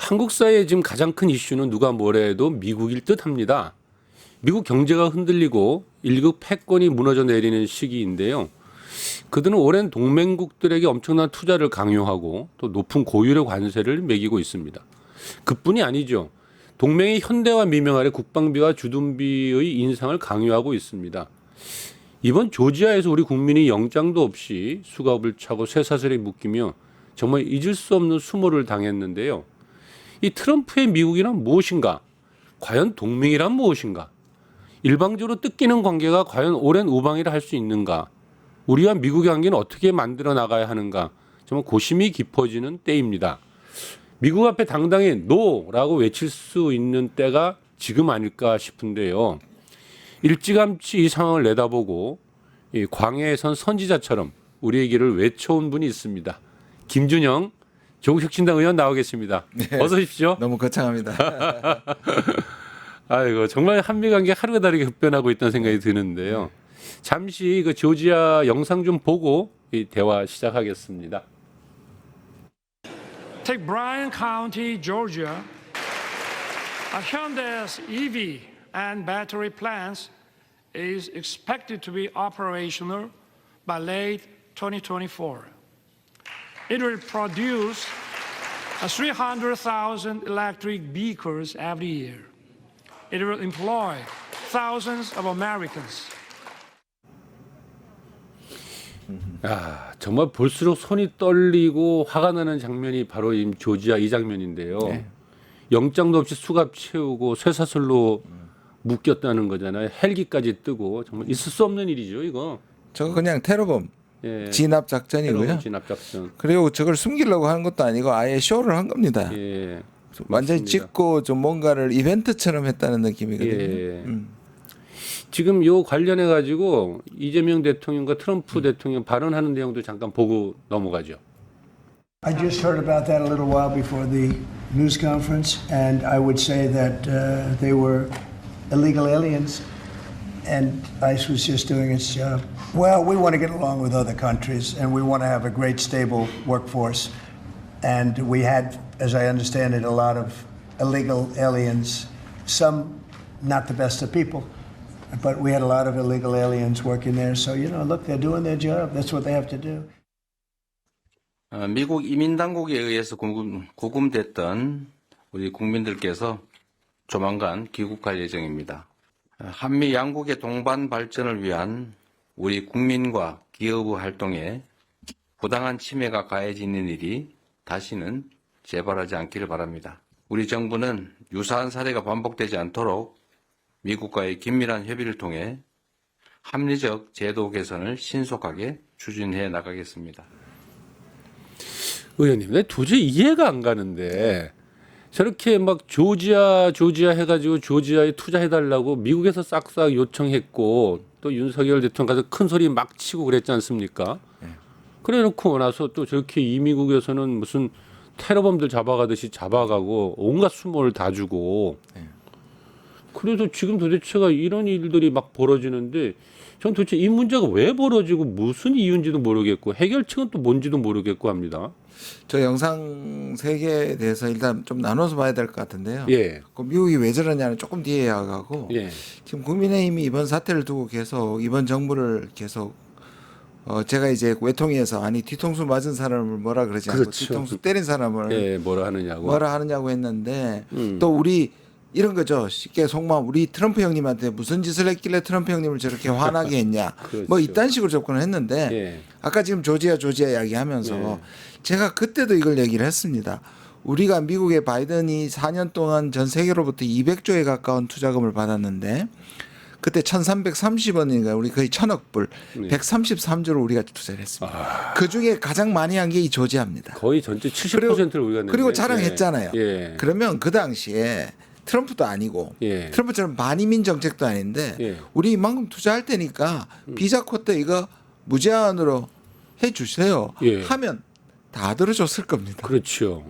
한국 사회의 지금 가장 큰 이슈는 누가 뭐래도 미국일 듯합니다. 미국 경제가 흔들리고 일국 패권이 무너져 내리는 시기인데요. 그들은 오랜 동맹국들에게 엄청난 투자를 강요하고 또 높은 고율의 관세를 매기고 있습니다. 그뿐이 아니죠. 동맹이 현대화 미명 아래 국방비와 주둔비의 인상을 강요하고 있습니다. 이번 조지아에서 우리 국민이 영장도 없이 수갑을 차고 쇠사슬에 묶이며 정말 잊을 수 없는 수모를 당했는데요. 이 트럼프의 미국이란 무엇인가? 과연 동맹이란 무엇인가? 일방적으로 뜯기는 관계가 과연 오랜 우방이라 할 수 있는가? 우리와 미국의 관계는 어떻게 만들어 나가야 하는가? 정말 고심이 깊어지는 때입니다. 미국 앞에 당당히 노라고 외칠 수 있는 때가 지금 아닐까 싶은데요. 일찌감치 이 상황을 내다보고 이 광야에 선 선지자처럼 우리의 길을 외쳐온 분이 있습니다. 김준영 조국혁신당 의원 나와 계십니다. 네, 어서 오십시오. 너무 거창합니다. 아이고 정말 한미 관계 하루가 다르게 급변하고 있다는 생각이 드는데요. 잠시 그 조지아 영상 좀 보고 이 대화 시작하겠습니다. Take Bryan County, Georgia. Hyundai's EV and battery plants is expected to be operational by late 2024. It will produce 300,000 electric vehicles every year. It will employ thousands of Americans. 정말 볼수록 손이 떨리고 화가 나는 장면이 바로 이 조지아 이 장면인데요. 네. 영장도 없이 수갑 채우고 쇠사슬로 묶였다는 거잖아요. 헬기까지 뜨고 정말 있을 수 없는 일이죠, 이거. 저거 그냥 테러범 예. 진압 작전이고요. 테러범 진압 작전. 그리고 저걸 숨기려고 하는 것도 아니고 아예 쇼를 한 겁니다. 예. 완전히 맞습니다. 찍고 좀 뭔가를 이벤트처럼 했다는 느낌이거든요. 예. 지금 요 관련해 가지고 이재명 대통령과 트럼프 대통령 발언하는 내용도 잠깐 보고 넘어가죠. I just heard about that a little while before the news conference, and I would say that they were illegal aliens, and ICE was just doing its job. Well, we want to get along with other countries, and we want to have a great, stable workforce. And we had, as I understand it, a lot of illegal aliens, some not the best of people. But we had a lot of illegal aliens working there. So, you know, look, they're doing their job. That's what they have to do. 미국 이민당국에 의해서 구금됐던 우리 국민들께서 조만간 귀국할 예정입니다. 한미 양국의 동반 발전을 위한 우리 국민과 기업의 활동에 부당한 침해가 가해지는 일이 다시는 재발하지 않기를 바랍니다. 우리 정부는 유사한 사례가 반복되지 않도록 미국과의 긴밀한 협의를 통해 합리적 제도 개선을 신속하게 추진해 나가겠습니다. 의원님, 내 도저히 이해가 안 가는데 저렇게 막 조지아 해가지고 조지아에 투자해달라고 미국에서 싹싹 요청했고 또 윤석열 대통령 가서 큰 소리 막 치고 그랬지 않습니까? 그래놓고 나서 또 저렇게 이미국에서는 무슨 테러범들 잡아가듯이 잡아가고 온갖 수모를 다 주고 그래서 지금 도대체가 이런 일들이 막 벌어지는데 전 도대체 이 문제가 왜 벌어지고 무슨 이유인지도 모르겠고 해결책은 또 뭔지도 모르겠고 합니다. 저 영상 세 개에 대해서 일단 좀 나눠서 봐야 될 것 같은데요. 예. 그 미국이 왜 저러냐는 조금 뒤에 이야기하고 예. 지금 국민의힘이 이번 사태를 두고 계속 이번 정부를 계속 제가 이제 외통위에서 아니 뒤통수 맞은 사람을 뭐라 그러지 않고 그렇죠. 뒤통수 때린 사람을 예, 뭐라 하느냐고. 했는데 또 우리 이런 거죠. 쉽게 속마음 우리 트럼프 형님한테 무슨 짓을 했길래 트럼프 형님을 저렇게 화나게 했냐. 그렇죠. 뭐 이딴 식으로 접근을 했는데 예. 아까 지금 조지아 이야기하면서 제가 그때도 이걸 얘기를 했습니다. 우리가 미국의 바이든이 4년 동안 전 세계로부터 200조에 가까운 투자금을 받았는데 그때 1,330원이니까 우리 거의 1,000억 불, 133조를 우리가 투자를 했습니다. 그 중에 가장 많이 한 게 이 조지아입니다. 거의 전체 70%를 우리가 냈는데. 그리고 자랑했잖아요. 예. 그러면 그 당시에 트럼프도 아니고 예. 트럼프처럼 반이민 정책도 아닌데 예. 우리 이만큼 투자할 테니까 비자 코타 이거 무제한으로 해주세요. 예. 하면 다 들어줬을 겁니다. 그렇죠.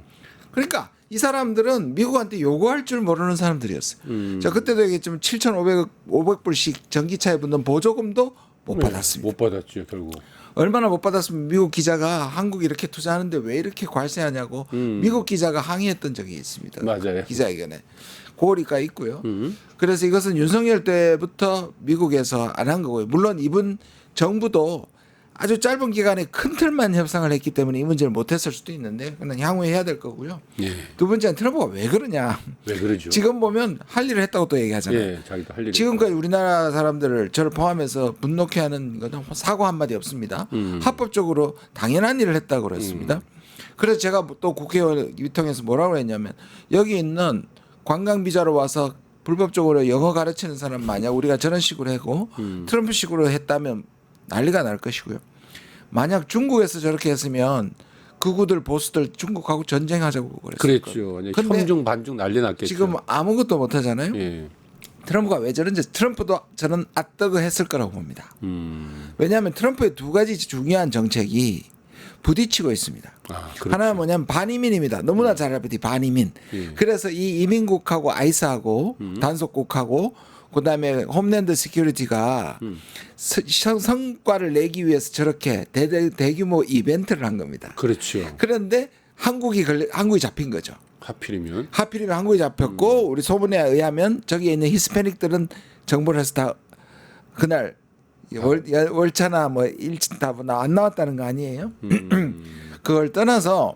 그러니까 이 사람들은 미국한테 요구할 줄 모르는 사람들이었어요. 자 그때도 얘기했지만 500불씩 전기차에 붙는 보조금도 못 받았습니다. 못 받았죠 결국. 얼마나 못 받았으면 미국 기자가 한국 이렇게 투자하는데 왜 이렇게 관세하냐고 미국 기자가 항의했던 적이 있습니다. 맞아요. 기자회견에. 고리가 있고요. 그래서 이것은 윤석열 때부터 미국에서 안 한 거고요. 물론 이번 정부도 아주 짧은 기간에 큰 틀만 협상을 했기 때문에 이 문제를 못했을 수도 있는데 그냥 향후에 해야 될 거고요. 예. 두 번째는 트럼프가 왜 그러냐. 왜 그러죠? 지금 보면 할 일을 했다고 또 얘기하잖아요. 예, 자기도 할 일이 지금까지 우리나라 사람들을 저를 포함해서 분노케 하는 것은 사고 한마디 없습니다. 합법적으로 당연한 일을 했다고 그랬습니다. 그래서 제가 또 국회의원 위통해서 뭐라고 했냐면 여기 있는 관광 비자로 와서 불법적으로 영어 가르치는 사람 만약 우리가 저런 식으로 하고 트럼프식으로 했다면 난리가 날 것이고요. 만약 중국에서 저렇게 했으면 극우들 보수들 중국하고 전쟁하자고 그랬을 거예요. 그랬죠. 완전 근데 현중 반중 난리 났겠죠. 지금 아무것도 못 하잖아요. 예. 트럼프가 왜 저런지 트럼프도 저는 아뜨거 했을 거라고 봅니다. 왜냐하면 트럼프의 두 가지 중요한 정책이 부딪히고 있습니다. 아, 그렇죠. 하나는 뭐냐면 반이민입니다. 너무나 잘 알듯이 반이민. 예. 그래서 이 이민국하고 아이스하고 단속국하고 그다음에 홈랜드 시큐리티가 성과를 내기 위해서 저렇게 대규모 이벤트를 한 겁니다. 그렇죠. 그런데 한국이 잡힌 거죠. 하필이면 하필이면 한국이 잡혔고 우리 소문에 의하면 저기에 있는 히스패닉들은 정보를 해서 다 그날 월차나 뭐 일진 다 안 나왔다는 거 아니에요? 그걸 떠나서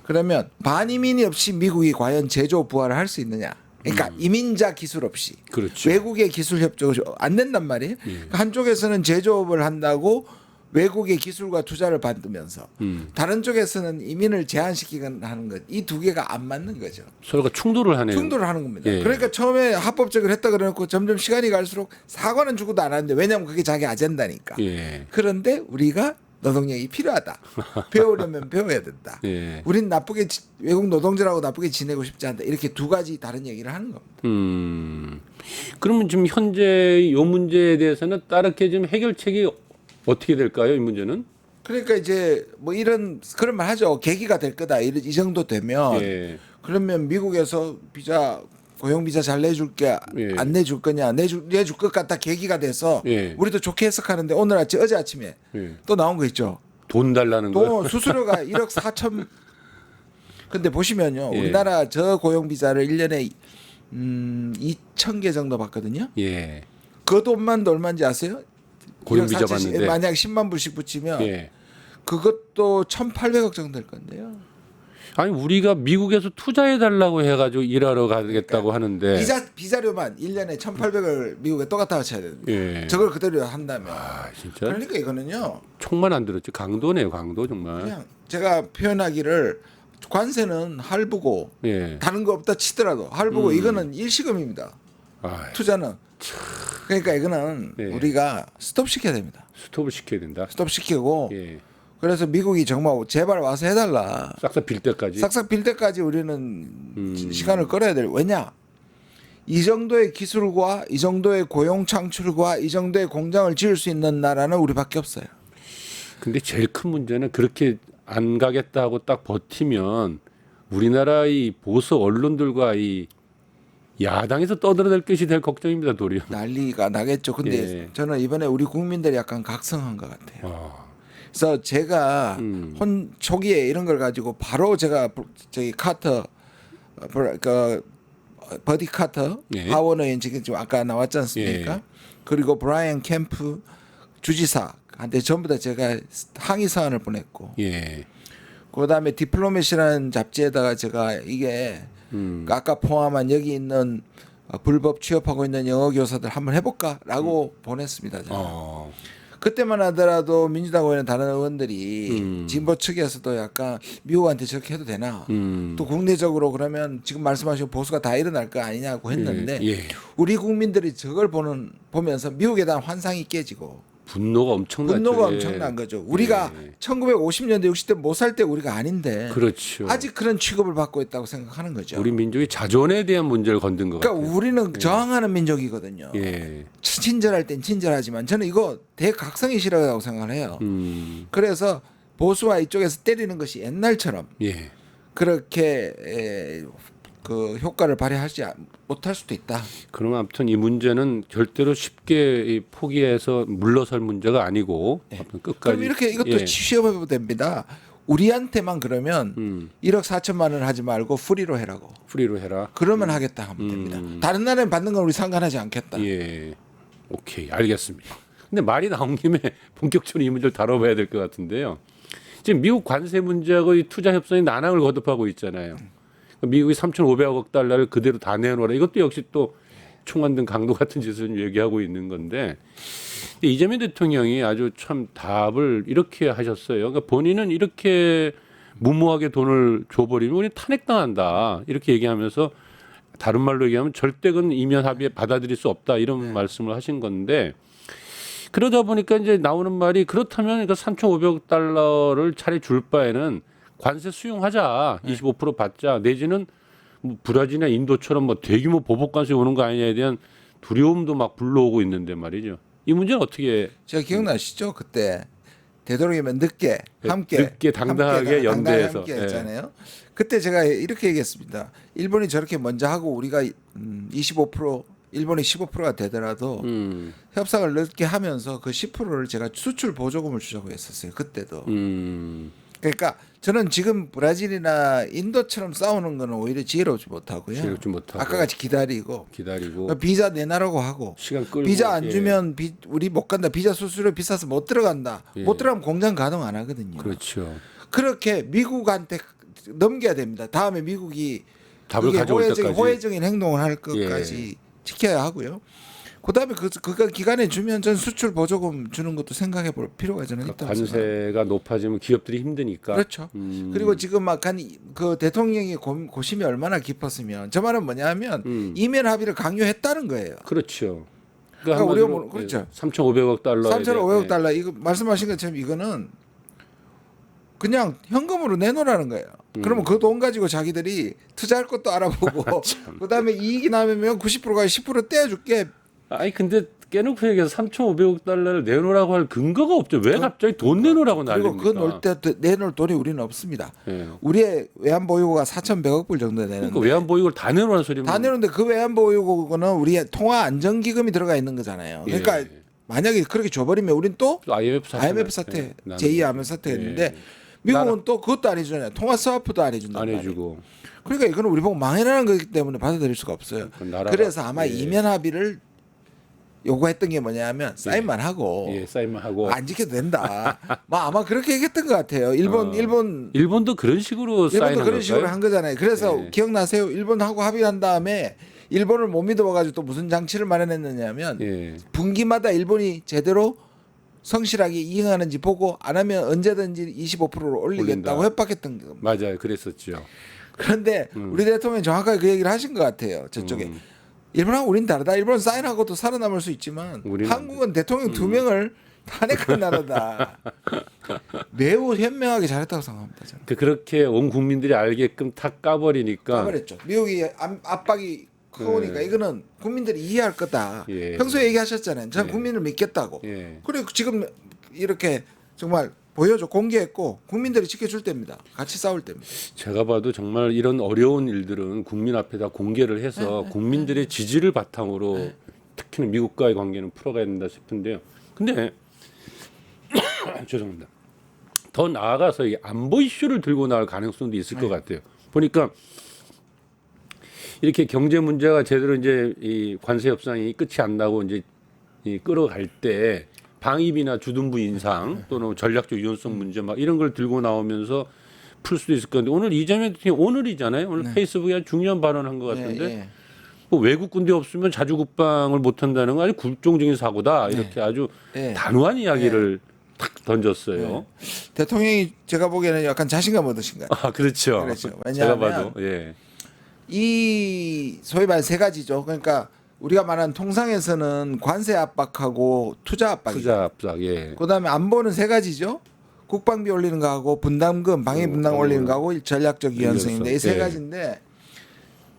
그러면 반이민이 없이 미국이 과연 제조 부활을 할 수 있느냐? 그러니까 이민자 기술 없이 그렇죠. 외국의 기술 협조가 안 된단 말이에요. 한쪽에서는 제조업을 한다고 외국의 기술과 투자를 받으면서 다른 쪽에서는 이민을 제한시키는 하는 것. 이 두 개가 안 맞는 거죠. 서로가 충돌을 하네요. 충돌을 하는 겁니다. 예. 그러니까 처음에 합법적으로 했다 그래놓고 점점 시간이 갈수록 사과는 주고도 안 하는데 왜냐하면 그게 자기 아젠다니까. 예. 그런데 우리가 노동력이 필요하다. 배우려면 배워야 된다. 예. 우린 나쁘게 외국 노동자라고 나쁘게 지내고 싶지 않다. 이렇게 두 가지 다른 얘기를 하는 겁니다. 그러면 지금 현재 이 문제에 대해서는 따르게 지금 해결책이 어떻게 될까요? 이 문제는? 그러니까 이제 뭐 이런 그런 말 하죠. 계기가 될 거다. 이 정도 되면 예. 그러면 미국에서 비자 고용 비자 잘 내줄게 예. 안 내줄 거냐 내줄 것 같다 계기가 돼서 예. 우리도 좋게 해석하는데 어제 아침에 예. 또 나온 거 있죠. 돈 달라는 거. 또 수수료가 1억 4천. 근데 보시면요. 예. 우리나라 저 고용 비자를 1년에 2,000개 정도 받거든요. 예. 그 돈만도 얼마인지 아세요? 고용 1억 비자 4천씩. 받는데. 만약 10만 불씩 붙이면 예. 그것도 1,800억 정도 될 건데요. 아니 우리가 미국에서 투자해 달라고 해가지고 일하러 가겠다고 하는데. 비자료만 1년에 1,800을 미국에 또 갖다 바쳐야 됩니다. 예. 저걸 그대로 한다면. 아, 진짜 그러니까 이거는요. 총만 안 들었지. 강도네요, 강도 정말. 그냥 제가 표현하기를 관세는 할부고 예. 다른 거 없다 치더라도 할부고 이거는 일시금입니다. 아, 투자는. 그러니까 이거는 예. 우리가 스톱 시켜야 됩니다. 스톱을 시켜야 된다. 스톱 시키고 예. 그래서 미국이 정말 제발 와서 해달라. 싹싹 빌 때까지. 싹싹 빌 때까지 우리는 시간을 끌어야 될. 왜냐? 이 정도의 기술과 이 정도의 고용 창출과 이 정도의 공장을 지을 수 있는 나라는 우리밖에 없어요. 근데 제일 큰 문제는 그렇게 안 가겠다고 딱 버티면 우리나라 이 보수 언론들과 이 야당에서 떠들어댈 것이 될 걱정입니다, 도리어. 난리가 나겠죠. 근데 예. 저는 이번에 우리 국민들이 약간 각성한 것 같아요. 아, 그래서 제가 초기에 이런 걸 가지고 바로 제가 저기 카터 그 버디 카터 예. 하원 의원 지금 아까 나왔지 않습니까? 예. 그리고 브라이언 캠프 주지사한테 전부 다 제가 항의 사안을 보냈고 예. 그다음에 디플로맷이라는 잡지에다가 제가 이게 아까 포함한 여기 있는 불법 취업하고 있는 영어 교사들 한번 해볼까라고 보냈습니다. 제가. 그때만 하더라도 민주당 의원 다른 의원들이 진보 측에서도 약간 미국한테 저렇게 해도 되나 또 국내적으로 그러면 지금 말씀하신 보수가 다 일어날 거 아니냐고 했는데 예. 우리 국민들이 저걸 미국에 대한 환상이 깨지고 분노가 엄청나죠. 분노가 예. 엄청난 거죠. 우리가 예. 1950년대 60대 못 살 때 우리가 아닌데 그렇죠. 아직 그런 취급을 받고 있다고 생각하는 거죠. 우리 민족의 자존에 대한 문제를 건든 것 그러니까 같아요. 우리는 저항하는 민족이거든요. 예. 친절할 땐 친절하지만 저는 이거 대각성이 싫어라고 생각을 해요. 그래서 보수와 이쪽에서 때리는 것이 옛날처럼 예. 그렇게 그 효과를 발휘하지 못할 수도 있다. 그러면 아무튼 이 문제는 절대로 쉽게 이 포기해서 물러설 문제가 아니고 아무튼 끝까지. 그럼 이렇게 이것도 예. 시험해보면 됩니다. 우리한테만 그러면 1억 4천만 원 하지 말고 프리로 해라고. 프리로 해라. 그러면 하겠다 하면 됩니다. 다른 나라에 받는 건 우리 상관하지 않겠다. 예. 오케이. 알겠습니다. 근데 말이 나온 김에 본격적으로 이 문제를 다뤄봐야 될 것 같은데요. 지금 미국 관세 문제하고 이 투자 협상이 난항을 거듭하고 있잖아요. 미국이 3,500억 달러를 그대로 다 내놓으라. 이것도 역시 또 총안 등 강도 같은 짓을 얘기하고 있는 건데 이재명 대통령이 아주 참 답을 이렇게 하셨어요. 그러니까 본인은 이렇게 무모하게 돈을 줘버리면 우리 탄핵당한다. 이렇게 얘기하면서 다른 말로 얘기하면 절대 그건 이면 합의에 받아들일 수 없다. 이런 말씀을 하신 건데 그러다 보니까 이제 나오는 말이 그렇다면 그러니까 3,500억 달러를 차라리 줄 바에는 관세 수용하자. 25% 받자. 내지는 뭐 브라질이나 인도처럼 뭐 대규모 보복 관세 오는 거 아니냐에 대한 두려움도 막 불러오고 있는데 말이죠. 이 문제는 어떻게 제가 기억나시죠? 그때 되도록이면 늦게 당당하게 연대해서. 함께 했잖아요. 그때 제가 이렇게 얘기했습니다. 일본이 저렇게 먼저 하고 우리가 25% 일본이 15%가 되더라도 협상을 늦게 하면서 그 10%를 제가 수출 보조금을 주자고 했었어요. 그때도. 그러니까 저는 지금 브라질이나 인도처럼 싸우는 거는 오히려 지혜롭지 못하고요. 지혜롭지 못하고. 아까 같이 기다리고 비자 내놔라고 하고 시간 끌고 비자 안 주면 우리 못 간다. 비자 수수료 비싸서 못 들어간다. 못 들어가면 공장 가동 안 하거든요. 그렇죠. 그렇게 미국한테 넘겨야 됩니다. 다음에 미국이 답을 가져올 때까지 호혜적인 행동을 할 것까지 지켜야 하고요. 그다음에 그거 기간에 주면 전 수출 보조금 주는 것도 생각해 볼 필요가 저는 있다고 생각합니다. 관세가 높아지면 기업들이 힘드니까. 그렇죠. 그리고 지금 막 그 대통령이 고심이 얼마나 깊었으면 저 말은 뭐냐면 이면 합의를 강요했다는 거예요. 그렇죠. 그러니까 우리가 그렇죠. 3,500억 달러. 3,500억 달러 이거 말씀하신 것처럼 이거는 그냥 현금으로 내놓으라는 거예요. 그러면 그 돈 가지고 자기들이 투자할 것도 알아보고 그다음에 이익이 나면 90%가 10% 떼어줄게. 아니 근데 깨놓고 얘기해서 3,500억 달러를 내놓으라고 할 근거가 없죠. 왜 갑자기 돈 내놓으라고 난립니까? 그리고 그 내놓을 돈이 우리는 없습니다. 예. 우리의 외환보유고가 4,100억 불 정도 되는데 그러니까 외환보유고를 다 내놓으라는 소리면 다 내놓는데 그 외환보유고는 우리의 통화안정기금이 들어가 있는 거잖아요. 그러니까 만약에 그렇게 줘버리면 우린 또 IMF 사태 제2의 IMF 사태가 있는데 미국은 또 그것도 안 해주잖아요. 통화 스와프도 안 해준단 말이에요. 해주고. 그러니까 이거는 우리 보고 망해라는 거기 때문에 받아들일 수가 없어요. 그래서 아마 이면 합의를 요구했던 게 뭐냐면 사인만 하고 사인만 하고 안 지켜도 된다. 아마 그렇게 얘기했던 것 같아요. 일본도 그런 식으로 일본도 그런 식으로 한 거잖아요. 그래서 기억나세요? 일본하고 합의한 다음에 일본을 못 믿어가지고 또 무슨 장치를 마련했느냐면 분기마다 일본이 제대로 성실하게 이행하는지 보고 안 하면 언제든지 25%를 올리겠다고 협박했던 거. 맞아요. 그랬었죠. 그런데 우리 대통령이 정확하게 그 얘기를 하신 것 같아요. 저쪽에. 일본하고 우린 다르다. 일본은 사인하고도 살아남을 수 있지만 한국은 대통령 2명을 탄핵한 나라다. 매우 현명하게 잘했다고 생각합니다. 저는. 그렇게 온 국민들이 알게끔 탁 까버리니까. 까버렸죠. 미국이 압박이 커오니까 이거는 국민들이 이해할 거다. 평소에 얘기하셨잖아요. 저는 국민을 믿겠다고. 그리고 지금 이렇게 정말 보여줘 공개했고 국민들이 지켜줄 때입니다. 같이 싸울 때입니다. 제가 봐도 정말 이런 어려운 일들은 국민 앞에다 공개를 해서 국민들의 지지를 바탕으로 특히나 미국과의 관계는 풀어가야 된다 싶은데요. 근데 죄송합니다. 더 나아가서 이 안보 이슈를 들고 나올 가능성도 있을 것 같아요. 보니까 이렇게 경제 문제가 제대로 이제 이 관세 협상이 끝이 안 나고 이제 이 끌어갈 때 방위비나 주둔부 인상 또는 전략적 유연성 문제 막 이런 걸 들고 나오면서 풀 수도 있을 건데 오늘 이재명 대통령 오늘이잖아요. 오늘 페이스북에 아주 중요한 발언한 것 같은데 뭐 외국 군대 없으면 자주국방을 못 한다는 건 아주 굴종적인 사고다. 이렇게 아주 단호한 이야기를 탁 던졌어요. 대통령이 제가 보기에는 약간 자신감 얻으신 것 같아요. 그렇죠. 왜냐하면 제가 봐도 이 소위 말해 세 가지죠. 그러니까 우리가 말하는 통상에서는 관세 압박하고 투자 압박이죠. 투자 압박. 그다음에 안보는 세 가지죠. 국방비 올리는 거하고 분담금, 방위 분담 올리는 거하고 전략적 유연성인데 이 세 가지인데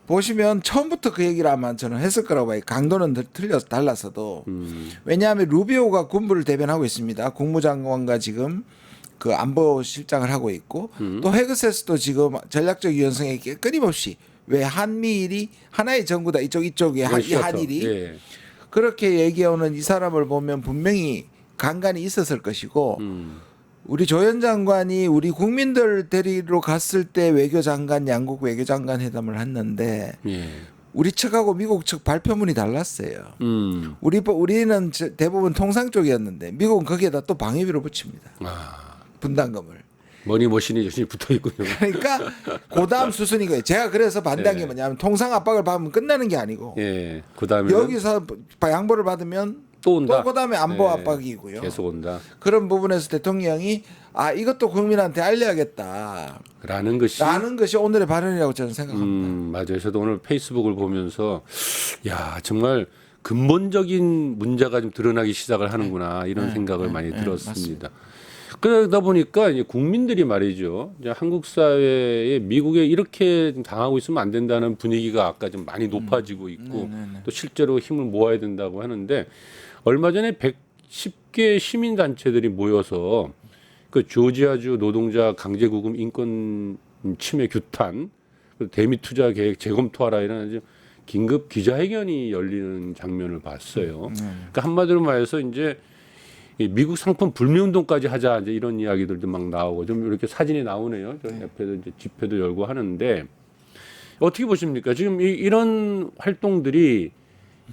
보시면 처음부터 그 얘기를 아마 저는 했을 거라고 봐요. 강도는 달라서도. 왜냐하면 루비오가 군부를 대변하고 있습니다. 국무장관과 지금 그 안보실장을 하고 있고 또 헤그세스도 지금 전략적 유연성에 끊임없이 왜 한미일이 하나의 정부다 이쪽이 이 러시아처럼. 한일이 예. 그렇게 얘기해오는 이 사람을 보면 분명히 간간이 있었을 것이고 우리 조현 장관이 우리 국민들 데리러 갔을 때 외교장관 양국 외교장관 회담을 했는데 예. 우리 측하고 미국 측 발표문이 달랐어요. 음. 우리는 대부분 통상 쪽이었는데 미국은 거기에다 또 방위비를 붙입니다. 아. 분담금을. 머니머신이 열심히 붙어 있군요. 그러니까 그다음 수순인 거예요. 제가 그래서 반대한 게 뭐냐면 통상 압박을 받으면 끝나는 게 아니고 예. 그다음에 여기서 양보를 받으면 또 온다. 또 그다음에 안보 네. 압박이고요. 계속 온다. 그런 부분에서 대통령이 이것도 국민한테 알려야겠다. 라는 것이 라는 것이 오늘의 발언이라고 저는 생각합니다. 맞아요. 저도 오늘 페이스북을 보면서 야, 정말 근본적인 문제가 좀 드러나기 시작을 하는구나 이런 생각을 많이 들었습니다. 그러다 보니까 이제 국민들이 말이죠. 이제 한국 사회에 미국에 이렇게 좀 당하고 있으면 안 된다는 분위기가 아까 좀 많이 높아지고 있고 또 실제로 힘을 모아야 된다고 하는데 얼마 전에 110개 시민 단체들이 모여서 그 조지아주 노동자 강제구금 인권 침해 규탄 그리고 대미 투자 계획 재검토하라 이런 아주 긴급 기자회견이 열리는 장면을 봤어요. 그러니까 한마디로 말해서 이제 이 미국 상품 불매운동까지 하자 이제 이런 이야기들도 막 나오고 좀 이렇게 사진이 나오네요. 저 옆에도 이제 집회도 열고 하는데 어떻게 보십니까? 지금 이런 활동들이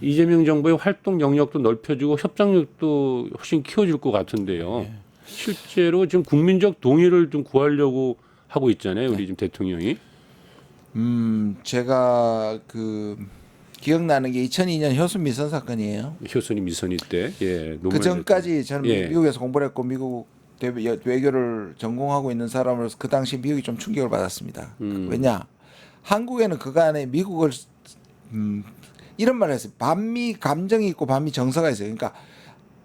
이재명 정부의 활동 영역도 넓혀지고 협상력도 훨씬 키워질 것 같은데요. 실제로 지금 국민적 동의를 좀 구하려고 하고 있잖아요. 우리 지금 대통령이. 제가 기억나는 게 2002년 효순 미선 사건이에요. 효순이 미선이 때. 예. 그 전까지 저는 예. 미국에서 공부를 했고 미국 외교를 전공하고 있는 사람으로서 그 당시 미국이 좀 충격을 받았습니다. 왜냐? 한국에는 그간에 미국을 이런 말을 했어요. 반미 감정이 있고 반미 정서가 있어요. 그러니까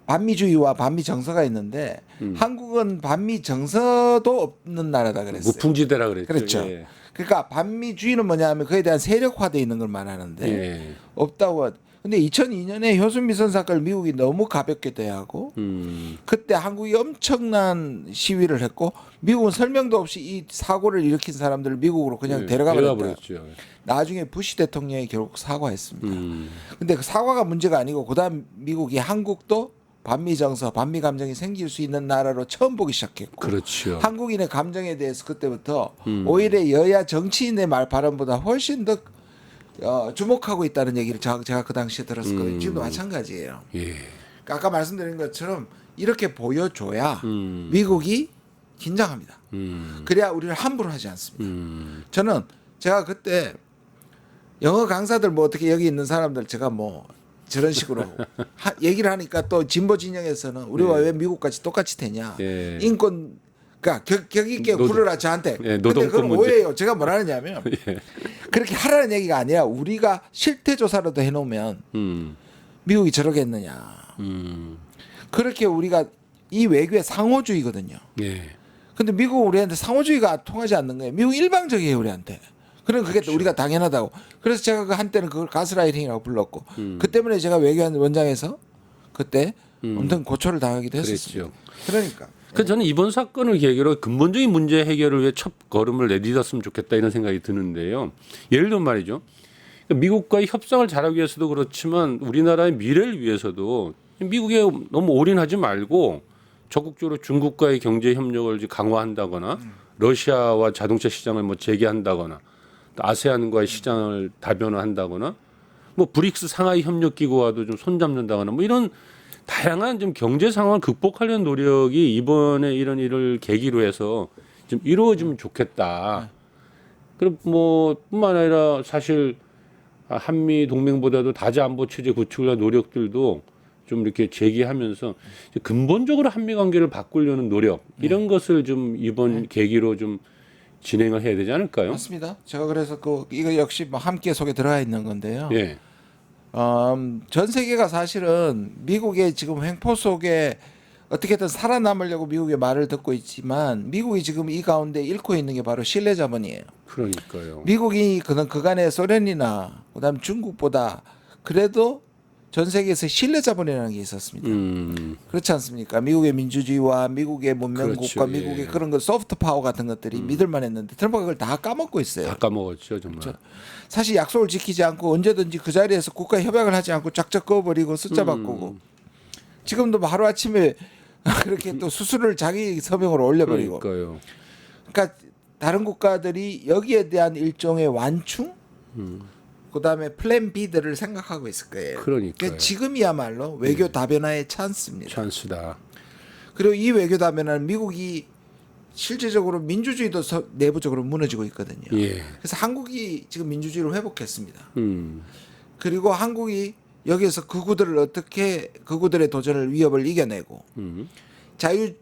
반미주의와 반미 정서가 있는데 한국은 반미 정서도 없는 나라다 그랬어요. 무풍지대라 그랬죠. 그렇죠. 예. 그러니까 반미주의는 뭐냐면 그에 대한 세력화돼 있는 걸 말하는데 예. 없다고. 근데 2002년에 효순 미선 사건을 미국이 너무 가볍게 대하고 그때 한국이 엄청난 시위를 했고 미국은 설명도 없이 이 사고를 일으킨 사람들을 미국으로 그냥 예, 데려가 데려가 버렸다. 버렸죠. 나중에 부시 대통령이 결국 사과했습니다. 근데 그 사과가 문제가 아니고 그다음 미국이 한국도 반미 정서, 반미 감정이 생길 수 있는 나라로 처음 보기 시작했고 그렇죠. 한국인의 감정에 대해서 그때부터 오히려 여야 정치인의 발언보다 훨씬 더 주목하고 있다는 얘기를 제가 그 당시에 들었었거든요. 지금도 마찬가지예요. 예. 그러니까 아까 말씀드린 것처럼 이렇게 보여줘야 미국이 긴장합니다. 그래야 우리를 함부로 하지 않습니다. 저는 제가 그때 영어 강사들 뭐 어떻게 여기 있는 사람들 제가 뭐 저런 식으로 얘기를 하니까 또 진보 진영에서는 우리와 왜 미국같이 똑같이 되냐. 예. 인권 그러니까 격 있게 굴러라 저한테. 예, 근데 노동권 그건 문제. 오해예요. 제가 뭐라느냐면 그렇게 하라는 얘기가 아니라 우리가 실태 조사라도 해놓으면 미국이 저러겠느냐. 그렇게 우리가 이 외교의 상호주의거든요. 예. 근데 미국은 우리한테 상호주의가 통하지 않는 거예요. 미국 일방적이에요 우리한테. 그럼 그게 또 우리가 당연하다고. 그래서 제가 그 한때는 그걸 가스라이팅이라고 불렀고 그 때문에 제가 외교관 원장에서 그때 엄청 고초를 당하기도 했었죠. 그랬죠. 그러니까 저는 이번 사건을 계기로 근본적인 문제 해결을 위해 첫 걸음을 내딛었으면 좋겠다 이런 생각이 드는데요. 예를 들면 말이죠. 미국과의 협상을 잘하기 위해서도 그렇지만 우리나라의 미래를 위해서도 미국에 너무 올인하지 말고 적극적으로 중국과의 경제 협력을 강화한다거나 러시아와 자동차 시장을 뭐 재개한다거나 또 아세안과의 시장을 다변화한다거나 뭐 브릭스 상하이 협력 기구와도 좀 손잡는다거나 뭐 이런 다양한 좀 경제 상황을 극복하려는 노력이 이번에 이런 일을 계기로 해서 좀 이루어지면 좋겠다. 그리고 뭐 뿐만 아니라 사실 한미 동맹보다도 다자 안보 체제 구축을 위한 노력들도 좀 이렇게 제기하면서 근본적으로 한미 관계를 바꾸려는 노력 이런 것을 좀 이번 계기로 좀 진행을 해야 되지 않을까요? 맞습니다. 제가 그래서 이거 역시 뭐 함께 속에 들어가 있는 건데요. 예. 전 세계가 사실은 미국의 지금 횡포 속에 어떻게든 살아남으려고 미국의 말을 듣고 있지만 미국이 지금 이 가운데 잃고 있는 게 바로 신뢰 자본이에요. 그러니까요. 미국이 그간에 소련이나 그다음 중국보다 그래도 전 세계에서 신뢰 자본이라는 게 있었습니다. 그렇지 않습니까? 미국의 민주주의와 미국의 문명국과 그렇죠. 예. 미국의 그런 거 소프트 파워 같은 것들이 믿을만했는데 트럼프가 그걸 다 까먹고 있어요. 다 까먹었죠 정말. 사실 약속을 지키지 않고 언제든지 그 자리에서 국가 협약을 하지 않고 쫙쫙 그어버리고 숫자 바꾸고 지금도 하루 아침에 그렇게 또 수수료를 자기 서명으로 올려버리고. 그러니까요. 그러니까 다른 국가들이 여기에 대한 일종의 완충, 그다음에 플랜 B들을 생각하고 있을 거예요. 그러니까요. 지금이야말로 외교 다변화의 찬스입니다. 찬스다. 그리고 이 외교 다변화는 미국이 실제적으로 민주주의도 내부적으로 무너지고 있거든요. 예. 그래서 한국이 지금 민주주의를 회복했습니다. 음. 그리고 한국이 여기에서 극우들을 어떻게 극우들의 도전을 위협을 이겨내고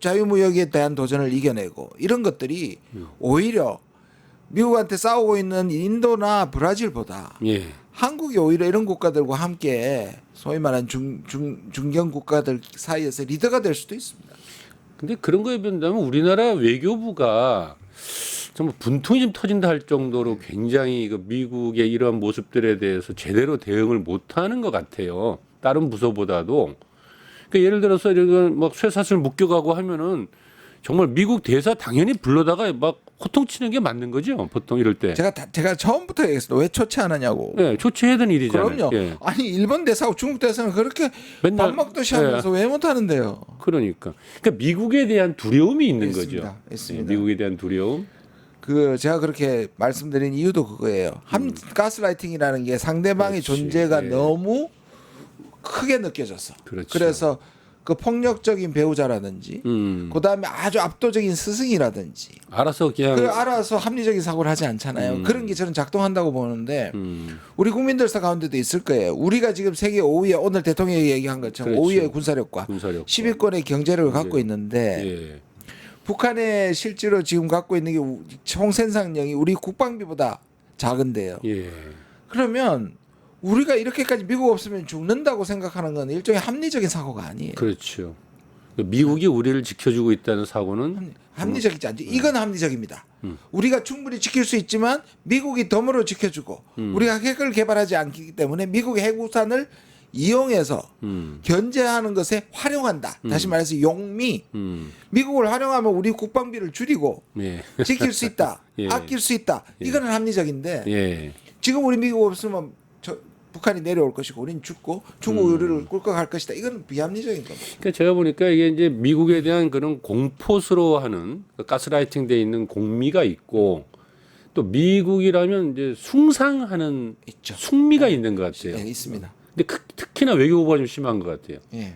자유무역에 대한 도전을 이겨내고 이런 것들이 오히려 미국한테 싸우고 있는 인도나 브라질보다 예. 한국이 오히려 이런 국가들과 함께 소위 말하는 중견 국가들 사이에서 리더가 될 수도 있습니다. 근데 그런 거에 비한다면 우리나라 외교부가 정말 분통이 좀 터진다 할 정도로 굉장히 그 미국의 이러한 모습들에 대해서 제대로 대응을 못하는 것 같아요. 다른 부서보다도. 그러니까 예를 들어서 이런 막 쇠사슬 묶여가고 하면은 정말 미국 대사 당연히 불러다가 막 호통치는 게 맞는 거죠. 보통 이럴 때. 제가 처음부터 얘기했어요. 왜 초치 안 하냐고. 네, 조치해야 되는 일이잖아요. 그럼요. 예. 아니 일본 대사하고 중국 대사는 그렇게 맨날- 밥 먹듯이 하면서 왜 못하는데요? 그러니까 미국에 대한 두려움이 있는 있습니다. 거죠. 있습니다. 예, 미국에 대한 두려움. 그 제가 그렇게 말씀드린 이유도 그거예요. 가스라이팅이라는 게 상대방의 그렇지. 존재가 예. 너무 크게 느껴졌어. 그렇죠. 그래서 그 폭력적인 배우자라든지 그다음에 아주 압도적인 스승이라든지 알아서 그냥 그 알아서 합리적인 사고를 하지 않잖아요. 그런 게 저는 작동한다고 보는데 우리 국민들 가운데도 있을 거예요. 우리가 지금 세계 5위에 오늘 대통령이 얘기한 것처럼 그렇죠. 5위의 군사력과 군사력과. 10위권의 경제력을 갖고 있는데 예. 북한에 실제로 지금 갖고 있는 게 총생산량이 우리 국방비보다 작은데요. 예. 그러면 우리가 이렇게까지 미국 없으면 죽는다고 생각하는 건 일종의 합리적인 사고가 아니에요. 그렇죠. 미국이 우리를 지켜주고 있다는 사고는 합리적이지 않죠. 이건 합리적입니다. 우리가 충분히 지킬 수 있지만 미국이 덤으로 지켜주고 우리가 핵을 개발하지 않기 때문에 미국의 핵우산을 이용해서 견제하는 것에 활용한다. 다시 말해서 용미. 미국을 활용하면 우리 국방비를 줄이고 예. 지킬 수 있다. 예. 아낄 수 있다. 이거는 합리적인데 예. 지금 우리 미국 없으면 북한이 내려올 것이고 우리는 죽고 중국 우리를 꿀꺽할 것이다. 이건 비합리적인 겁니다. 그러니까 제가 보니까 이게 이제 미국에 대한 그런 공포스러워하는 가스라이팅 돼 있는 공미가 있고 또 미국이라면 이제 숭상하는 있죠. 숙미가 있는 것 같아요. 네, 있습니다. 근데 특히나 외교부가 좀 심한 것 같아요. 예.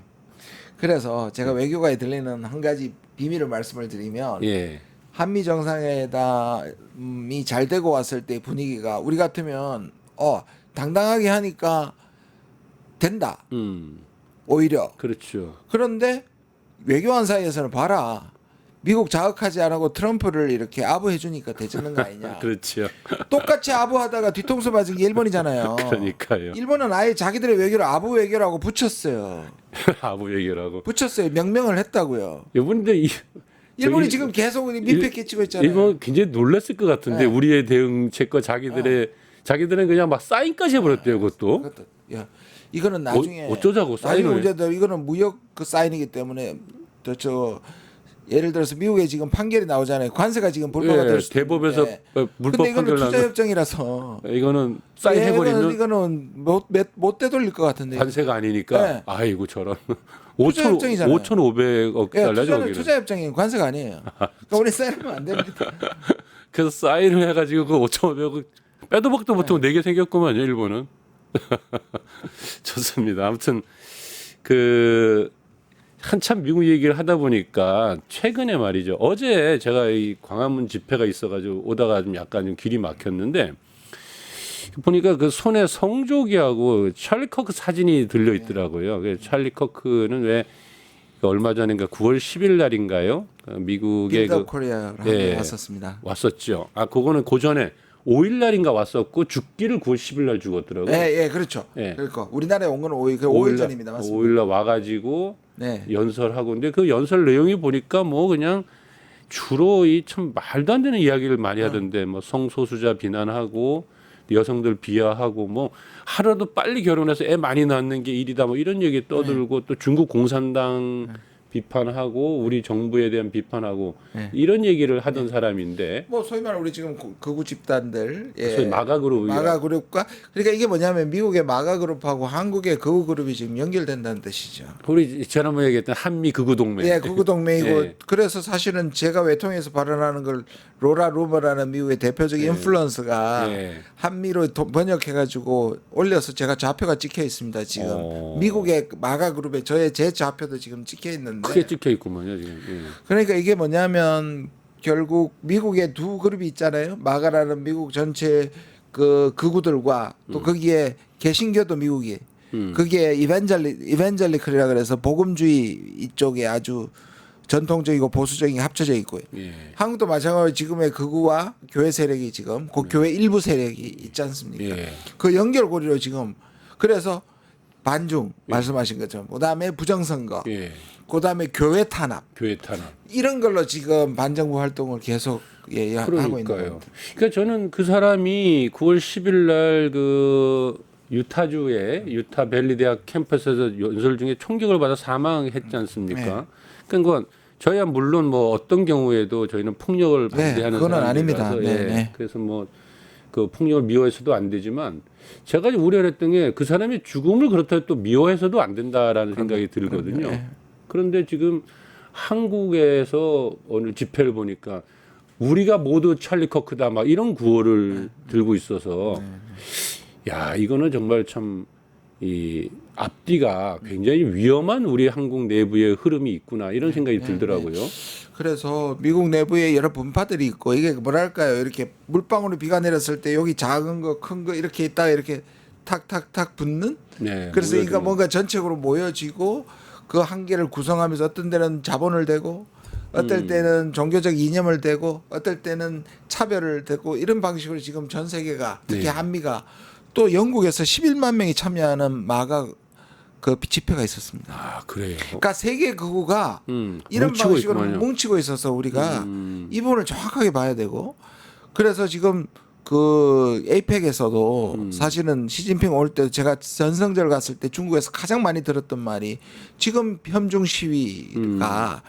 그래서 제가 외교가에 들리는 한 가지 비밀을 말씀을 드리면 예. 한미 정상회담이 잘 되고 왔을 때 분위기가 우리 같으면 당당하게 하니까 된다. 오히려. 그렇죠. 그런데 외교관 사이에서는 봐라. 미국 자극하지 않고 트럼프를 이렇게 아부해 주니까 되지는 거 아니냐. 그렇죠. 똑같이 아부하다가 뒤통수 맞은 게 일본이잖아요. 그러니까요. 일본은 아예 자기들의 외교를 아부 외교라고 붙였어요. 아부 외교라고. 붙였어요. 명명을 했다고요. 이분들 일본이 저기- 지금 계속 민폐 끼치고 있잖아요. 일본 굉장히 놀랐을 것 같은데 네. 우리의 대응책과 자기들은 그냥 막 사인까지 해버렸대요. 그것도. 그것도, 야, 이거는 나중에 어쩌자고 나중에 사인을 해? 문제도 이거는 무역 그 사인이기 때문에 저 예를 들어서 미국에 지금 판결이 나오잖아요. 관세가 지금 불법화 될 수도 대법에서 있는데. 불법 근데 이거는 판결 투자 나면 협정이라서 이거는 사인해버리면 이거는 못 되돌릴 것 같은데. 관세가 아니니까 네. 아이고 저런 투자 협정이잖아요. 5,500억 예, 달러죠. 투자 협정이 관세가 아니에요. 그러니까 우리 사인하면 안 됩니다. 그래서 사인을 해가지고 그 5,500억 빼도 박도 못하고 내게 생겼구만요. 일본은. 좋습니다. 아무튼 그 한참 미국 얘기를 하다 보니까 최근에 말이죠. 어제 제가 이 광화문 집회가 있어가지고 오다가 좀 약간 좀 길이 막혔는데 보니까 그 손에 성조기하고 찰리 커크 사진이 들려 있더라고요. 그 찰리 커크는 왜 얼마 전인가 9월 10일 날인가요? 미국의 빌더 코리아를 예. 왔었습니다. 왔었죠. 고거는 그 전에 5일 날인가 왔었고 죽기를 9월 10일 날 죽었더라고요. 예, 그렇죠. 예. 그러니까 우리나라에 온 건 5일 전입니다. 맞습니다. 5일 날 와가지고 네. 연설하고 근데 그 연설 내용이 보니까 뭐 그냥 주로 이 참 말도 안 되는 이야기를 많이 하던데 뭐 성소수자 비난하고 여성들 비하하고 뭐 하루라도 빨리 결혼해서 애 많이 낳는 게 일이다 뭐 이런 얘기 떠들고 또 중국 공산당 비판하고 우리 정부에 대한 비판하고 이런 얘기를 하던 사람인데 뭐 소위 말해 우리 지금 극우 집단들, 소위 마가 그룹 마가 그룹과 그러니까 이게 뭐냐면 미국의 마가 그룹하고 한국의 극우 그룹이 지금 연결된다는 뜻이죠. 우리 지난번에 얘기했던 한미 극우 동맹. 예, 극우 동맹이고 예. 그래서 사실은 제가 외통에서 발언하는 걸 로라 루머라는 미국의 대표적인 인플루언서가 예. 한미로 번역해가지고 올려서 제가 좌표가 찍혀 있습니다. 지금 미국의 마가 그룹에 제 좌표도 지금 찍혀 있는데. 크게 찍혀 있구만요 지금. 예. 그러니까 이게 뭐냐면 결국 미국의 두 그룹이 있잖아요. 마가라는 미국 전체 그 극우들과 또 거기에 개신교도 미국이 그게 이벤젤리클이라 그래서 복음주의 이쪽에 아주 전통적이고 보수적인 게 합쳐져 있고요. 예. 한국도 마찬가지로 지금의 극우와 교회 세력이 지금 그 교회 일부 세력이 있지 않습니까? 예. 그 연결고리로 지금 그래서 반중 말씀하신 것처럼 그다음에 부정선거 예. 그다음에 교회 탄압 교회 탄압. 이런 걸로 지금 반정부 활동을 계속 하고 있는 그러니까요. 겁니다. 그러니까 저는 그 사람이 9월 10일 날 그 유타주의 유타 밸리 대학 캠퍼스에서 연설 중에 총격을 받아 사망했지 않습니까? 그러니까 저희야 물론 뭐 어떤 경우에도 저희는 폭력을 반대하는 그건 아닙니다. 사람들이라서 네, 네. 그래서 뭐 그 폭력을 미워해서도 안 되지만 제가 우려했던 게 그 사람이 죽음을 그렇다고 또 미워해서도 안 된다라는 생각이 들거든요. 그런데 지금 한국에서 오늘 집회를 보니까 우리가 모두 찰리 커크다 막 이런 구호를 들고 있어서 야 이거는 정말 참 이 앞뒤가 굉장히 위험한 우리 한국 내부의 흐름이 있구나 이런 생각이 들더라고요. 그래서 미국 내부에 여러 분파들이 있고 이게 뭐랄까요 이렇게 물방울이 비가 내렸을 때 여기 작은 거 큰 거 이렇게 있다가 이렇게 탁탁탁 붙는 네, 그래서 이거 모여지는. 뭔가 전체적으로 모여지고 그 한계를 구성하면서 어떤 데는 자본을 대고 어떨 때는 종교적 이념을 대고 어떨 때는 차별을 대고 이런 방식으로 지금 전 세계가 특히 네. 한미가 또 영국에서 11만 명이 참여하는 마가 그 집회가 있었습니다. 아 그래요. 그러니까 세계 극우가 이런 뭉치고 방식으로 있구만요. 뭉치고 있어서 우리가 이 부분을 정확하게 봐야 되고 그래서 지금 그 에이펙에서도 사실은 시진핑 올 때 제가 전성절 갔을 때 중국에서 가장 많이 들었던 말이 지금 현중 시위가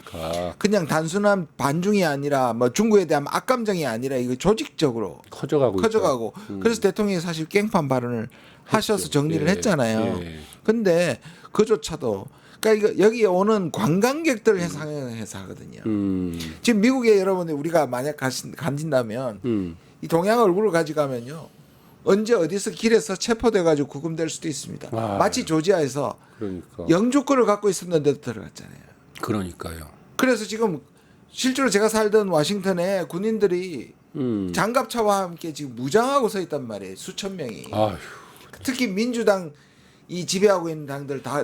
그냥 단순한 반중이 아니라 뭐 중국에 대한 악감정이 아니라 이거 조직적으로 커져가고 그래서 대통령이 사실 깽판 발언을 하셔서 정리를 예, 했잖아요. 예. 근데 그조차도 그러니까 이거 여기에 오는 관광객들 상영해서 하거든요. 지금 미국에 여러분들 우리가 만약 간진다면 이 동양 얼굴을 가져가면요. 언제 어디서 길에서 체포돼 가지고 구금될 수도 있습니다. 와. 마치 조지아에서 그러니까 영주권을 갖고 있었는데도 들어갔잖아요. 그러니까요. 그래서 지금 실제로 제가 살던 워싱턴에 군인들이 장갑차와 함께 지금 무장하고 서 있단 말이에요. 수천 명이. 아휴. 특히 민주당 이 지배하고 있는 당들 다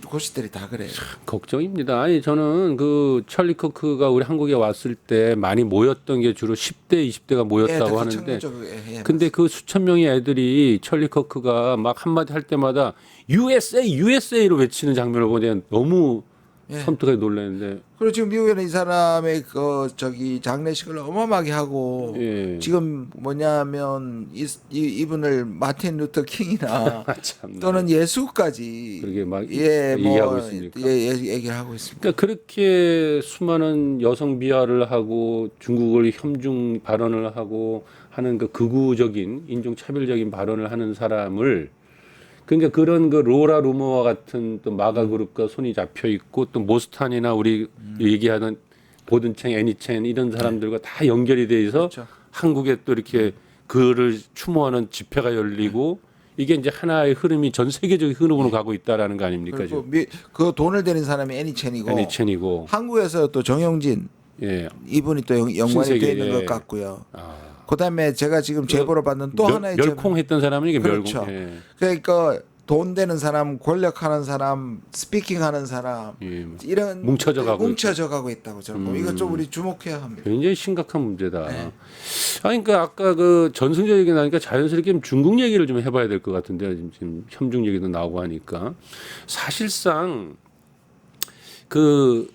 고시들이 다 그래요. 걱정입니다. 아니 저는 그 찰리 커크가 우리 한국에 왔을 때 많이 모였던 게 주로 10대, 20대가 모였다고 하는데 근데 그 수천 명의 애들이 찰리 커크가 막 한마디 할 때마다 USA, USA로 외치는 장면을 보니 너무 섬뜩하게 놀랐는데 그리고 지금 미국에는 이 사람의 그 저기 장례식을 어마어마하게 하고 예. 지금 뭐냐면 이분을 마틴 루터 킹이나 참나. 또는 예수까지 그러게 막 뭐 얘기하고 있으니까. 얘기를 하고 있습니다. 그러니까 그렇게 수많은 여성 비하를 하고 중국을 혐중 발언을 하고 하는 그 극우적인 인종차별적인 발언을 하는 사람을 그러니까 그런 그 로라 루머와 같은 또 마가 그룹과 손이 잡혀 있고 또 모스탄이나 우리 얘기하는 보든첸, 애니첸 이런 사람들과 다 연결이 돼 있어 그렇죠. 한국에 또 이렇게 그를 추모하는 집회가 열리고 이게 이제 하나의 흐름이 전 세계적인 흐름으로 가고 있다라는 거 아닙니까 그리고 지금? 그 돈을 대는 사람이 애니첸이고 애니첸이고 한국에서 또 정영진 예. 이분이 또 연관이 신세계, 되어 있는 예. 것 같고요. 아. 그다음에 제가 지금 제보를 받는 또 하나의 멸콩했던 사람은 이게 그렇죠. 멸공. 예. 그러니까 돈 되는 사람, 권력하는 사람, 스피킹하는 사람 예. 이런 뭉쳐져 가고 있다고 저는 보고 이거 좀 우리 주목해야 합니다. 굉장히 심각한 문제다. 아니, 그러니까 아까 그 전승절 얘기 나니까 자연스럽게 중국 얘기를 좀 해봐야 될 것 같은데 지금 혐중 얘기도 나오고 하니까 사실상 그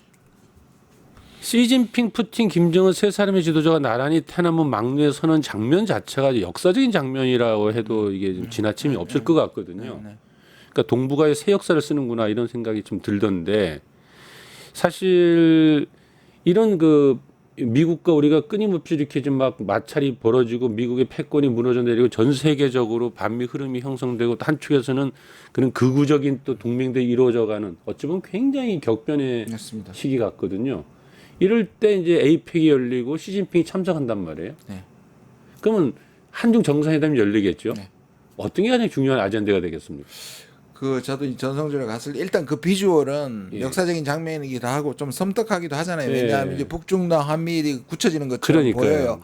시진핑, 푸틴, 김정은 세 사람의 지도자가 나란히 태남은 막루에 서는 장면 자체가 역사적인 장면이라고 해도 이게 좀 지나침이 없을 것 같거든요. 그러니까 동북아의 새 역사를 쓰는구나 이런 생각이 좀 들던데 사실 이런 그 미국과 우리가 끊임없이 이렇게 좀 막 마찰이 벌어지고 미국의 패권이 무너져 내리고 전 세계적으로 반미 흐름이 형성되고 또 한쪽에서는 그런 극우적인 또 동맹들이 이루어져가는 어찌 보면 굉장히 격변의 맞습니다. 시기 같거든요. 이럴 때 이제 에이펙이 열리고 시진핑이 참석한단 말이에요. 네. 그러면 한중 정상회담이 열리겠죠. 네. 어떤 게 가장 중요한 아젠다가 되겠습니까? 그 저도 이 전성준에 갔을 때 일단 그 비주얼은 예. 역사적인 장면이기도 하고 좀 섬뜩하기도 하잖아요. 예. 왜냐하면 이제 북중러 한미일이 굳혀지는 것처럼 그러니까요. 보여요.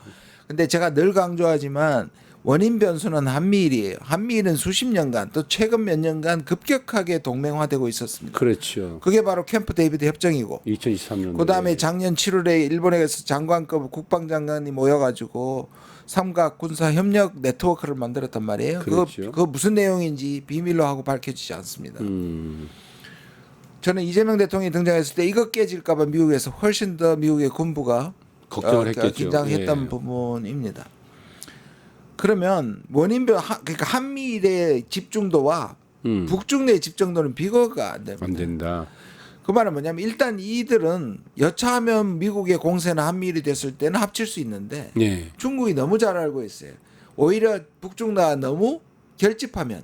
근데 제가 늘 강조하지만 원인 변수는 한미일이에요. 한미일은 수십 년간 또 최근 몇 년간 급격하게 동맹화되고 있었습니다. 그렇죠. 그게 바로 캠프 데이비드 협정이고 2023년. 그다음에 작년 7월에 일본에서 장관급 국방장관이 모여가지고 삼각 군사 협력 네트워크를 만들었단 말이에요. 그렇죠. 그거 무슨 내용인지 비밀로 하고 밝혀지지 않습니다. 음. 저는 이재명 대통령이 등장했을 때 이거 깨질까봐 미국에서 훨씬 더 미국의 군부가 걱정을 했겠죠. 긴장했던 예. 부분입니다. 그러면 그러니까 한미일의 집중도와 북중 내 집중도는 비교가 안 됩니다. 안 된다. 그 말은 뭐냐면 일단 이들은 여차하면 미국의 공세나 한미일이 됐을 때는 합칠 수 있는데 예. 중국이 너무 잘 알고 있어요. 오히려 북중나가 너무 결집하면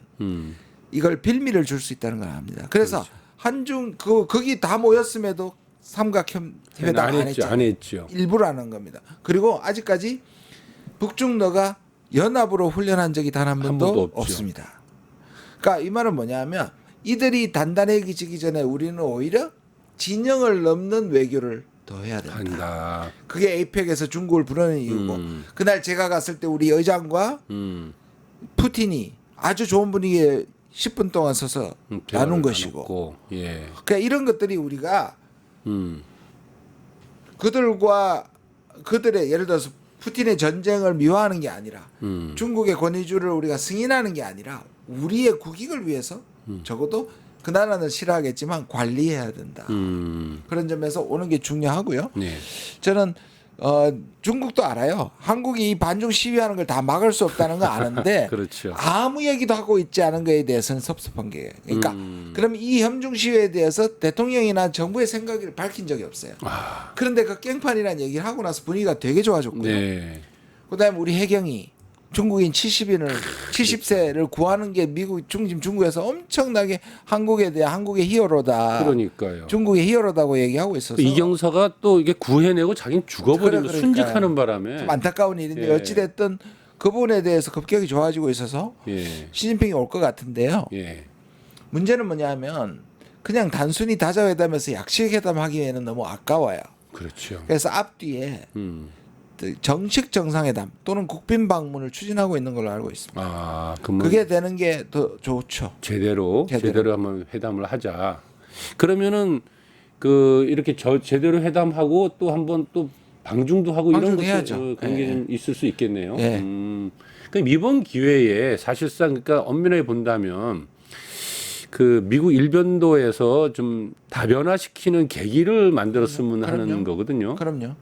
이걸 빌미를 줄 수 있다는 걸 압니다. 그래서 한중 거기 다 모였음에도 삼각회담 안 했죠. 일부러 안 한 겁니다. 그리고 아직까지 북중너가 연합으로 훈련한 적이 단 한 번도 번도 없죠. 없습니다. 그러니까 이 말은 뭐냐면 이들이 단단해지기 전에 우리는 오히려 진영을 넘는 외교를 더 해야 된다. 한다. 그게 에이펙에서 중국을 부르는 이유고 그날 제가 갔을 때 우리 의장과 푸틴이 아주 좋은 분위기에 10분 동안 서서 나눈 것이고 나눴고. 예. 그러니까 이런 것들이 우리가 음. 그들의 예를 들어서 푸틴의 전쟁을 미화하는 게 아니라 중국의 권위주를 우리가 승인하는 게 아니라 우리의 국익을 위해서 적어도 그 나라는 싫어하겠지만 관리해야 된다. 그런 점에서 오는 게 중요하고요. 네. 저는 중국도 알아요. 한국이 이 반중 시위하는 걸 다 막을 수 없다는 거 아는데 그렇죠. 아무 얘기도 하고 있지 않은 거에 대해서는 섭섭한 게 그러니까 그럼 이 협중 시위에 대해서 대통령이나 정부의 생각을 밝힌 적이 없어요. 그런데 그 깽판이라는 얘기를 하고 나서 분위기가 되게 좋아졌고요. 네. 그다음에 우리 해경이 중국인 70세를 구하는 게 미국 중국에서 엄청나게 한국에 대한 한국의 히어로다. 그러니까요. 중국의 히어로다고 얘기하고 있어서 이경사가 또 이게 구해내고 자기는 죽어버리면 그러니까요. 순직하는 바람에 좀 안타까운 일인데 예. 어찌됐든 그 부분에 대해서 급격히 좋아지고 있어서 예. 시진핑이 올 것 같은데요. 예. 문제는 뭐냐면 그냥 단순히 다자회담에서 약식회담하기에는 너무 아까워요. 그렇죠. 그래서 앞뒤에 정식 정상회담 또는 국빈 방문을 추진하고 있는 걸로 알고 있습니다. 아, 그러면 그게 되는 게 더 좋죠. 제대로 한번 회담을 하자. 그러면은 그 이렇게 제대로 회담하고 또 한번 또 방중도 하고 이런 방중도 것도 해야죠. 그런 게 예. 좀 있을 수 있겠네요. 예. 그럼 이번 기회에 사실상 그러니까 엄밀하게 본다면 그 미국 일변도에서 좀 다변화시키는 계기를 만들었으면 하는 그럼요. 거거든요. 그럼요.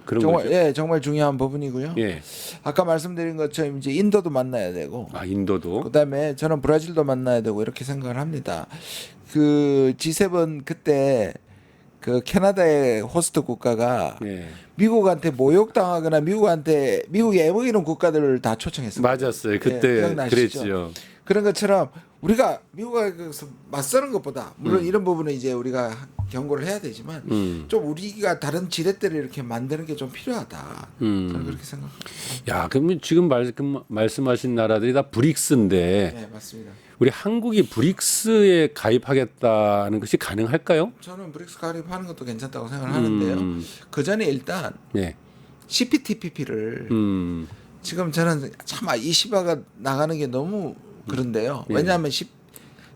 그런 정말 거죠. 예, 정말 중요한 부분이고요. 예. 아까 말씀드린 것처럼 이제 인도도 만나야 되고 아, 인도도. 그다음에 저는 브라질도 만나야 되고 이렇게 생각을 합니다. 그 G7 그때 그 캐나다의 호스트 국가가 예. 미국한테 모욕당하거나 미국이 애먹이는 국가들을 다 초청했습니다. 맞았어요. 그때 기억나시죠? 그랬죠. 그런 것처럼 우리가 미국에서 맞서는 것보다 물론 이런 부분은 이제 우리가 경고를 해야 되지만 좀 우리가 다른 지렛대를 이렇게 만드는 게 좀 필요하다. 저는 그렇게 생각합니다. 야, 그러면 지금 말씀하신 나라들이 다 브릭스인데 네, 맞습니다. 우리 한국이 브릭스에 가입하겠다는 것이 가능할까요? 저는 브릭스 가입하는 것도 괜찮다고 생각을 하는데요. 그 전에 일단 네. CPTPP를 지금 저는 참 이 시바가 나가는 게 너무 그런데요. 왜냐하면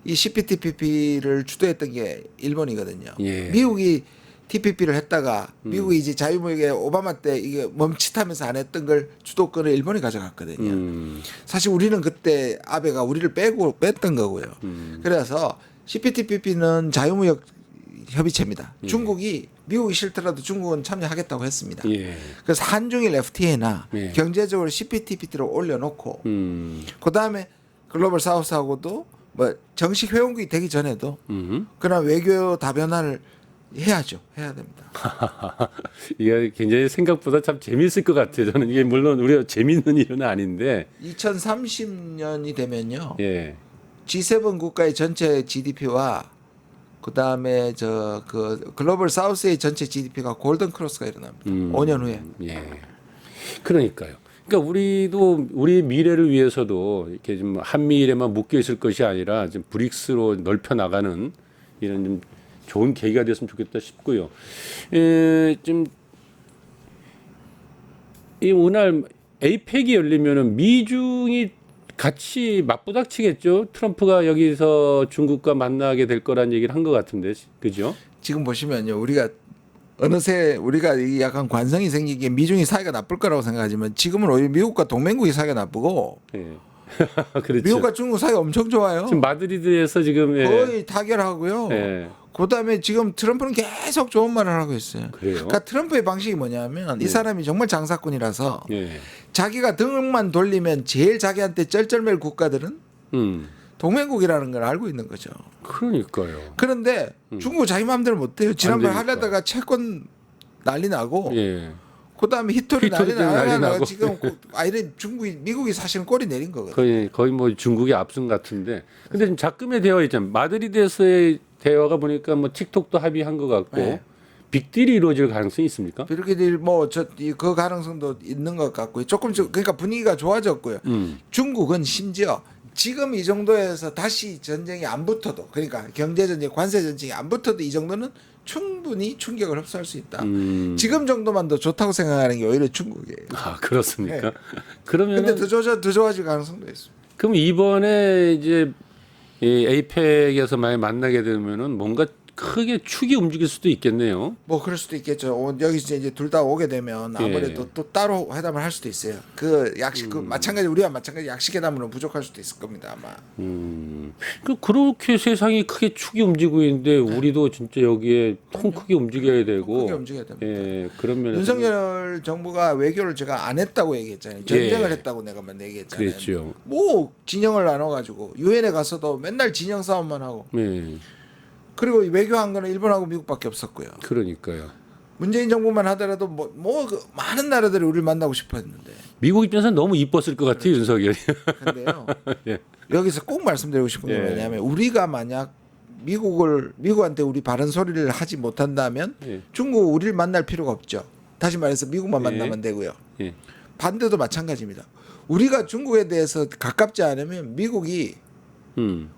이 CPTPP를 주도했던 게 일본이거든요. 예. 미국이 TPP를 했다가 미국이 이제 자유무역에 오바마 때 이게 멈칫하면서 안 했던 걸 주도권을 일본이 가져갔거든요. 사실 우리는 그때 아베가 우리를 뺐던 거고요. 그래서 CPTPP는 자유무역 협의체입니다. 중국이 미국이 싫더라도 중국은 참여하겠다고 했습니다. 예. 그래서 한중일 FTA나 예. 경제적으로 CPTPP를 올려놓고 그다음에 글로벌 사우스하고도 뭐 정식 회원국이 되기 전에도 그런 외교 다변화를 해야죠. 해야 됩니다. 이게 굉장히 생각보다 참 재미있을 것 같아요. 저는 이게 물론 우리가 재미있는 일은 아닌데 2030년이 되면요. 예. G7 국가의 전체 GDP와 그다음에 저 그 글로벌 사우스의 전체 GDP가 골든 크로스가 일어납니다. 5년 후에. 예. 그러니까요. 그러니까 우리도 우리의 미래를 위해서도 이렇게 좀 한미일에만 묶여 있을 것이 아니라 좀 브릭스로 넓혀 나가는 이런 좀 좋은 계기가 됐으면 좋겠다 싶고요. 좀 이 오늘 에이펙이 열리면은 미중이 같이 맞부닥치겠죠. 트럼프가 여기서 중국과 만나게 될 거란 얘기를 한 것 같은데, 그죠? 지금 보시면요. 우리가 어느새 우리가 이 약간 관성이 생기기에 미중이 사이가 나쁠 거라고 생각하지만 지금은 오히려 미국과 동맹국이 사이가 나쁘고 예. 그렇죠. 미국과 중국 사이가 엄청 좋아요. 지금 마드리드에서 지금 예. 거의 타결하고요. 예. 그다음에 지금 트럼프는 계속 좋은 말을 하고 있어요. 그래요? 그러니까 트럼프의 방식이 뭐냐면 이 사람이 정말 장사꾼이라서 예. 자기가 등만 돌리면 제일 자기한테 쩔쩔맬 국가들은 음. 동맹국이라는 걸 알고 있는 거죠. 그러니까요. 그런데 중국 자기 마음대로 못해요. 지난번에 되니까. 하려다가 채권 난리 나고 예. 그다음에 히토리 히토리 난리 난리 나고 나고. 지금 아이래 중국이 미국이 사실은 꼬리 내린 거거든요. 거의 뭐 중국의 압승 같은데. 근데 지금 작금에 되어 있잖아요. 마드리드에서의 대화가 보니까 뭐 틱톡도 합의한 것 같고 네. 빅딜이 이루어질 가능성이 있습니까? 이렇게 뭐저그 가능성도 있는 것 같고요. 조금씩 그러니까 분위기가 좋아졌고요. 중국은 심지어 지금 이 정도에서 다시 전쟁이 안 붙어도 그러니까 경제 전쟁, 관세 전쟁이 안 붙어도 이 정도는 충분히 충격을 흡수할 수 있다. 지금 정도만 더 좋다고 생각하는 게 오히려 중국이에요. 아 그렇습니까? 네. 그러면 근데 더 좋아질 가능성도 있습니다. 그럼 이번에 이제 이 에이펙에서 많이 만나게 되면은 뭔가 크게 축이 움직일 수도 있겠네요. 뭐 그럴 수도 있겠죠. 여기서 이제 둘 다 오게 되면 아무래도 또 따로 회담을 할 수도 있어요. 그 약식 그 마찬가지 우리와 마찬가지 약식 회담으로는 부족할 수도 있을 겁니다 아마. 그렇게 세상이 크게 축이 움직이고 있는데 우리도 진짜 여기에 통 크게 움직여야 되고. 크게 움직여야 됩니다. 예, 그런 면에서 윤석열 정부가 외교를 제가 안 했다고 얘기했잖아요. 전쟁을 했다고 내가 얘기했잖아요. 그랬죠. 뭐 진영을 나눠가지고 유엔에 가서도 맨날 진영 싸움만 하고 예, 그리고 외교한 거는 일본하고 미국밖에 없었고요. 그러니까요. 문재인 정부만 하더라도 그 많은 나라들이 우리를 만나고 싶어했는데. 미국 입장에서는 너무 이뻤을 것 같아요, 윤석열이. 근데요. 예. 여기서 꼭 말씀드리고 싶은 게 예. 뭐냐면 우리가 만약 미국한테 우리 바른 소리를 하지 못한다면 예. 중국 우리를 만날 필요가 없죠. 다시 말해서 미국만 예. 만나면 되고요. 예. 반대도 마찬가지입니다. 우리가 중국에 대해서 가깝지 않으면 미국이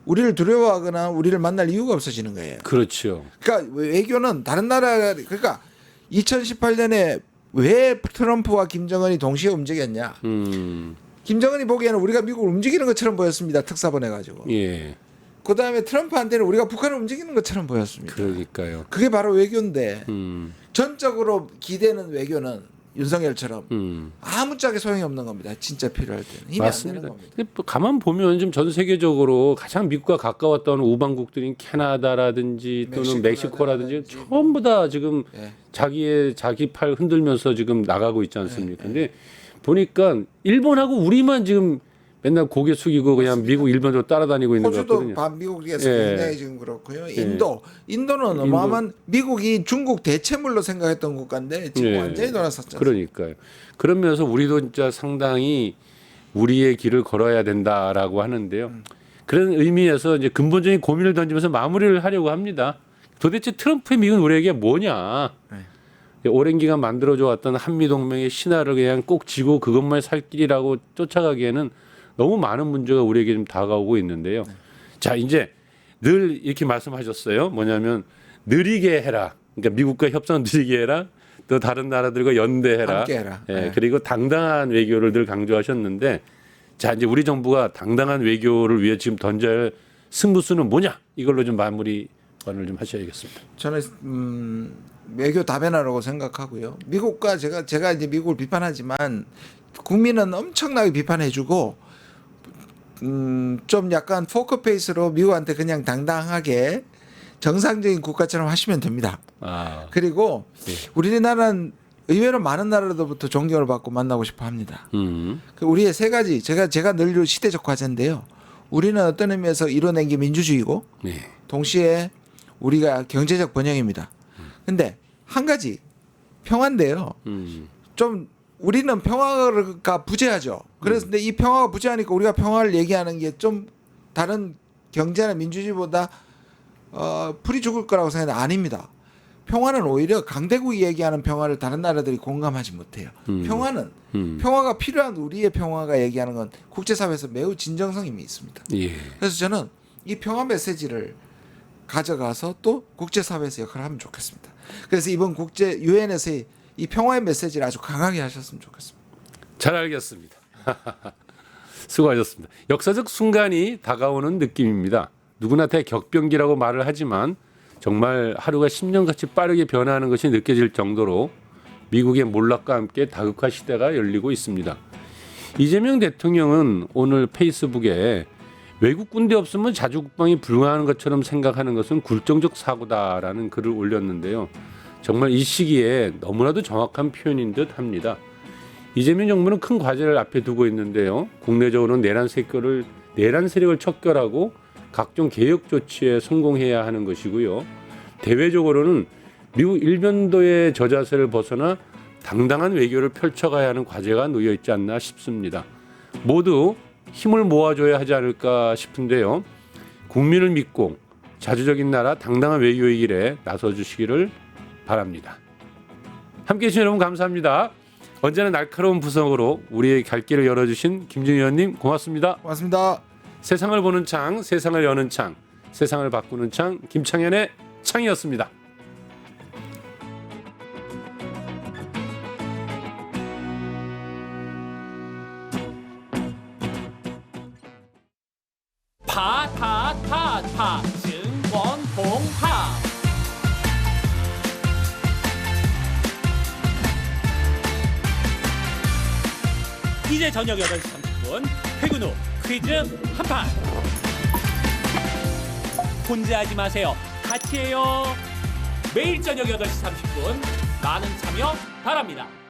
우리를 두려워하거나 우리를 만날 이유가 없어지는 거예요. 그렇죠. 그러니까 외교는 다른 나라 그러니까 2018년에 왜 트럼프와 김정은이 동시에 움직였냐? 김정은이 보기에는 우리가 미국을 움직이는 것처럼 보였습니다. 특사 보내가지고. 예. 그 다음에 트럼프한테는 우리가 북한을 움직이는 것처럼 보였습니다. 그러니까요. 그게 바로 외교인데 음. 전적으로 기대는 외교는 윤석열처럼 아무짝에 소용이 없는 겁니다. 진짜 필요할 때는 힘이 안 맞습니다. 되는 겁니다. 근데 가만 보면 지금 전 세계적으로 가장 미국과 가까웠던 우방국들인 캐나다라든지 또는 멕시코라든지 전부 다 지금 예. 자기 팔 흔들면서 지금 나가고 있지 않습니까? 근데 보니까 일본하고 우리만 지금 맨날 고개 숙이고 그냥 미국, 일본으로 따라다니고 있는 것 호주도 같거든요. 미국에서 예. 굉장히 지금 그렇고요. 인도는 어마어마한 미국이 중국 대체물로 생각했던 국가인데 지금 예. 완전히 돌아섰죠. 그러니까요. 그런 면에서 우리도 진짜 상당히 우리의 길을 걸어야 된다라고 하는데요. 그런 의미에서 이제 근본적인 고민을 던지면서 마무리를 하려고 합니다. 도대체 트럼프의 미국은 우리에게 뭐냐? 오랜 기간 만들어져 왔던 한미동맹의 신화를 그냥 꼭 지고 그것만 살 길이라고 쫓아가기에는 너무 많은 문제가 우리에게 좀 다가오고 있는데요. 자, 이제 늘 이렇게 말씀하셨어요. 뭐냐면 느리게 해라. 그러니까 미국과 협상 느리게 해라. 또 다른 나라들과 연대해라. 함께해라. 예, 네. 그리고 당당한 외교를 늘 강조하셨는데 자, 이제 우리 정부가 당당한 외교를 위해 지금 던져야 할 승부수는 뭐냐? 이걸로 좀 마무리를 좀 하셔야겠습니다. 저는 외교 다변화라고 생각하고요. 미국과 제가 이제 미국을 비판하지만 국민은 엄청나게 비판해주고 좀 약간 포커페이스로 미국한테 그냥 당당하게 정상적인 국가처럼 하시면 됩니다. 아, 그리고 네. 우리나라는 의외로 많은 나라로부터 존경을 받고 만나고 싶어 합니다. 음, 그 우리의 세 가지 제가 늘 시대적 과제인데요. 우리는 어떤 의미에서 이뤄낸 게 민주주의고 네. 동시에 우리가 경제적 번영입니다. 근데 한 가지 평화인데요. 좀 우리는 평화가 부재하죠. 그래서 근데 이 평화가 부재하니까 우리가 평화를 얘기하는 게 좀 다른 경제나 민주주의보다 풀이 죽을 거라고 생각하는데 아닙니다. 평화는 오히려 강대국이 얘기하는 평화를 다른 나라들이 공감하지 못해요. 평화는 평화가 필요한 우리의 평화가 얘기하는 건 국제사회에서 매우 진정성이 있습니다. 예. 그래서 저는 이 평화 메시지를 가져가서 또 국제사회에서 역할을 하면 좋겠습니다. 그래서 이번 국제 유엔에서의 이 평화의 메시지를 아주 강하게 하셨으면 좋겠습니다. 잘 알겠습니다. 수고하셨습니다. 역사적 순간이 다가오는 느낌입니다. 누구나 대격변기라고 말을 하지만 정말 하루가 10년같이 빠르게 변화하는 것이 느껴질 정도로 미국의 몰락과 함께 다극화 시대가 열리고 있습니다. 이재명 대통령은 오늘 페이스북에 외국 군대 없으면 자주국방이 불가능한 것처럼 생각하는 것은 굴종적 사고다라는 글을 올렸는데요. 정말 이 시기에 너무나도 정확한 표현인 듯 합니다. 이재명 정부는 큰 과제를 앞에 두고 있는데요. 국내적으로는 내란 세력을 척결하고 각종 개혁 조치에 성공해야 하는 것이고요. 대외적으로는 미국 일변도의 저자세를 벗어나 당당한 외교를 펼쳐가야 하는 과제가 놓여 있지 않나 싶습니다. 모두 힘을 모아줘야 하지 않을까 싶은데요. 국민을 믿고 자주적인 나라 당당한 외교의 길에 나서주시기를 바랍니다. 함께해 주신 여러분 감사합니다. 언제나 날카로운 부성으로 우리의 갈 길을 열어주신 김준희 의원님 고맙습니다. 고맙습니다. 세상을 보는 창, 세상을 여는 창, 세상을 바꾸는 창, 김창현의 창이었습니다. 파파파파 증권홍파 이제 저녁 8시 30분 퇴근 후 퀴즈 한판 혼자 하지 마세요. 같이 해요. 매일 저녁 8시 30분 많은 참여 바랍니다.